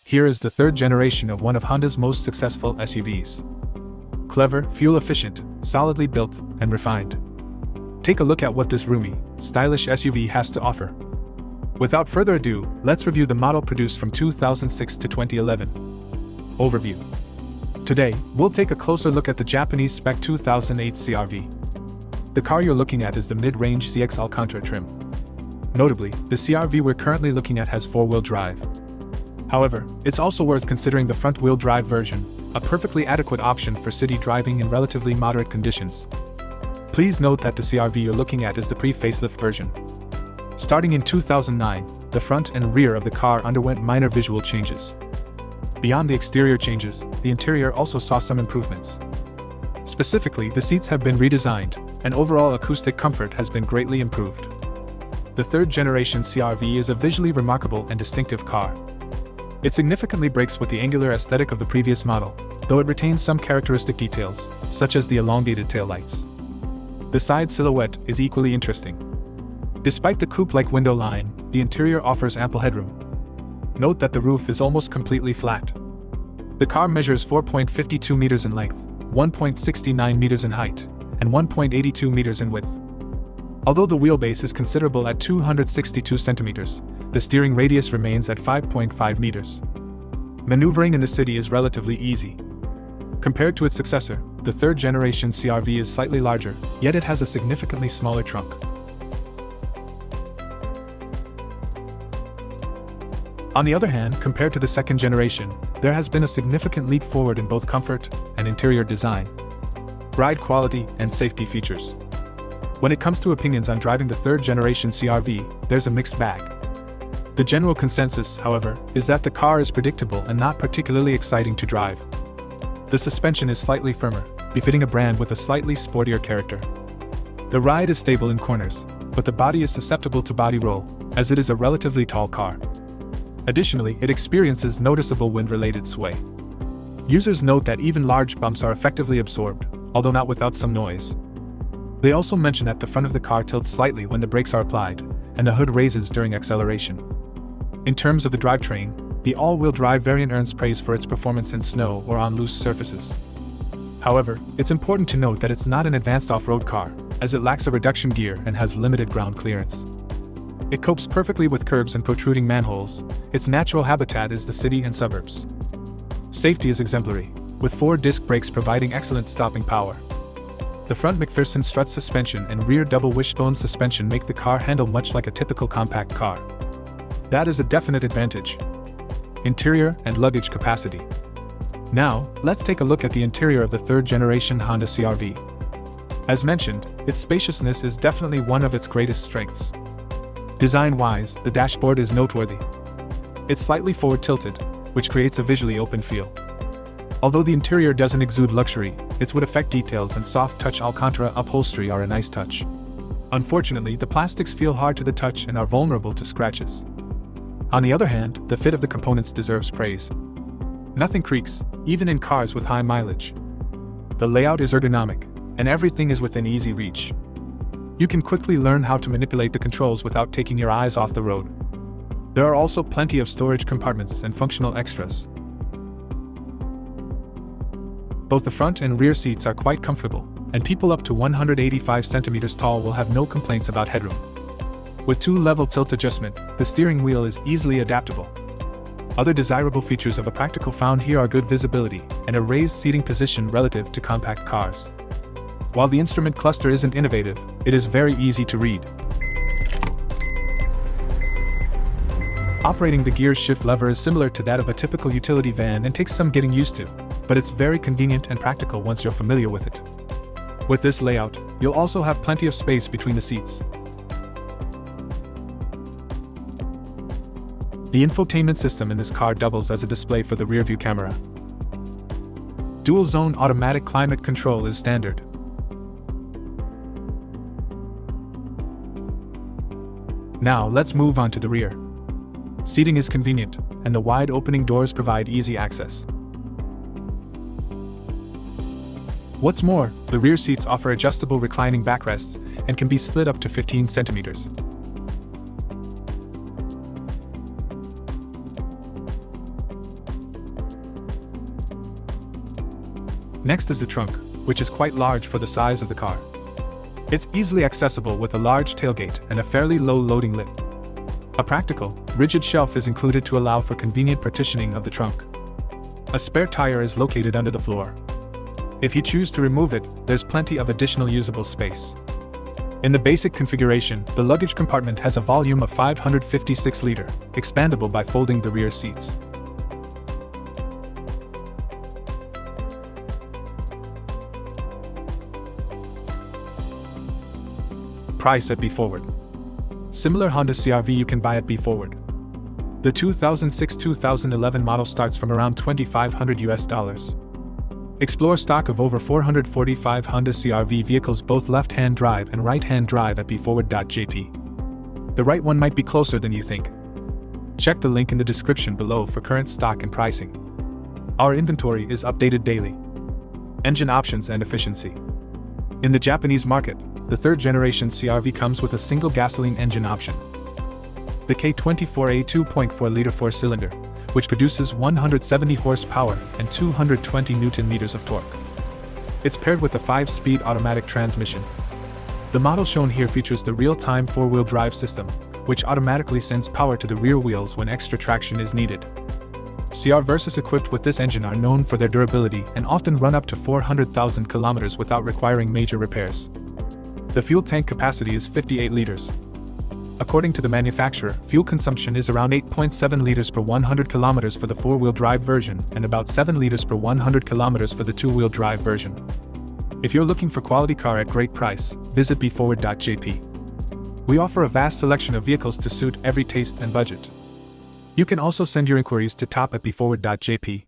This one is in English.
Here is the third generation of one of Honda's most successful SUVs. Clever, fuel-efficient, solidly built, and refined. Take a look at what this roomy, stylish SUV has to offer. Without further ado, let's review the model produced from 2006 to 2011. Overview. Today, we'll take a closer look at the Japanese-spec 2008 CR-V. The car you're looking at is the mid-range ZX Alcantara trim. Notably, the CR-V we're currently looking at has four-wheel drive. However, it's also worth considering the front-wheel drive version, a perfectly adequate option for city driving in relatively moderate conditions. Please note that the CR-V you're looking at is the pre-facelift version. Starting in 2009, the front and rear of the car underwent minor visual changes. Beyond the exterior changes, the interior also saw some improvements. Specifically, the seats have been redesigned, and overall acoustic comfort has been greatly improved. The third-generation CR-V is a visually remarkable and distinctive car. It significantly breaks with the angular aesthetic of the previous model, though it retains some characteristic details, such as the elongated taillights. The side silhouette is equally interesting. Despite the coupe-like window line, the interior offers ample headroom. Note that the roof is almost completely flat. The car measures 4.52 meters in length, 1.69 meters in height, and 1.82 meters in width. Although the wheelbase is considerable at 262 centimeters, the steering radius remains at 5.5 meters. Maneuvering in the city is relatively easy. Compared to its successor, the third-generation CR-V is slightly larger, yet it has a significantly smaller trunk. On the other hand, compared to the second generation, there has been a significant leap forward in both comfort and interior design, ride quality, and safety features. When it comes to opinions on driving the third-generation CR-V, there's a mixed bag. The general consensus, however, is that the car is predictable and not particularly exciting to drive. The suspension is slightly firmer, befitting a brand with a slightly sportier character. The ride is stable in corners, but the body is susceptible to body roll, as it is a relatively tall car. Additionally, it experiences noticeable wind-related sway. Users note that even large bumps are effectively absorbed, although not without some noise. They also mention that the front of the car tilts slightly when the brakes are applied, and the hood raises during acceleration. In terms of the drivetrain, the all-wheel drive variant earns praise for its performance in snow or on loose surfaces. However, it's important to note that it's not an advanced off-road car, as it lacks a reduction gear and has limited ground clearance. It copes perfectly with curbs and protruding manholes. Its natural habitat is the city and suburbs. Safety is exemplary, with 4 disc brakes providing excellent stopping power. The front McPherson strut suspension and rear double wishbone suspension make the car handle much like a typical compact car. That is a definite advantage. Interior and luggage capacity. Now, let's take a look at the interior of the third-generation Honda CR-V. As mentioned, its spaciousness is definitely one of its greatest strengths. Design-wise, the dashboard is noteworthy. It's slightly forward-tilted, which creates a visually open feel. Although the interior doesn't exude luxury, its wood-effect details and soft-touch Alcantara upholstery are a nice touch. Unfortunately, the plastics feel hard to the touch and are vulnerable to scratches. On the other hand, the fit of the components deserves praise. Nothing creaks, even in cars with high mileage. The layout is ergonomic, and everything is within easy reach. You can quickly learn how to manipulate the controls without taking your eyes off the road. There are also plenty of storage compartments and functional extras. Both the front and rear seats are quite comfortable, and people up to 185 centimeters tall will have no complaints about headroom. With 2-level tilt adjustment, the steering wheel is easily adaptable. Other desirable features of a practical found here are good visibility and a raised seating position relative to compact cars. While the instrument cluster isn't innovative, it is very easy to read. Operating the gear shift lever is similar to that of a typical utility van and takes some getting used to, but it's very convenient and practical once you're familiar with it. With this layout, you'll also have plenty of space between the seats. The infotainment system in this car doubles as a display for the rear-view camera. Dual-zone automatic climate control is standard. Now, let's move on to the rear. Seating is convenient, and the wide opening doors provide easy access. What's more, the rear seats offer adjustable reclining backrests and can be slid up to 15 centimeters. Next is the trunk, which is quite large for the size of the car. It's easily accessible with a large tailgate and a fairly low loading lid. A practical, rigid shelf is included to allow for convenient partitioning of the trunk. A spare tire is located under the floor. If you choose to remove it, there's plenty of additional usable space. In the basic configuration, the luggage compartment has a volume of 556 liter, expandable by folding the rear seats. Price at BEFORWARD. Similar Honda CR-V you can buy at BEFORWARD. The 2006-2011 model starts from around $2,500. Explore stock of over 445 Honda CR-V vehicles, both left-hand drive and right-hand drive, at BEFORWARD.JP. The right one might be closer than you think. Check the link in the description below for current stock and pricing. Our inventory is updated daily. Engine options and efficiency. In the Japanese market, the third-generation CR-V comes with a single gasoline engine option. The K24A 2.4-liter four-cylinder, which produces 170 horsepower and 220 Nm of torque. It's paired with a 5-speed automatic transmission. The model shown here features the real-time four-wheel drive system, which automatically sends power to the rear wheels when extra traction is needed. CR-Vs equipped with this engine are known for their durability and often run up to 400,000 kilometers without requiring major repairs. The fuel tank capacity is 58 liters. According to the manufacturer, fuel consumption is around 8.7 liters per 100 kilometers for the four-wheel drive version and about 7 liters per 100 kilometers for the two-wheel drive version. If you're looking for quality car at great price, visit BEFORWARD.JP. We offer a vast selection of vehicles to suit every taste and budget. You can also send your inquiries to top@BEFORWARD.JP.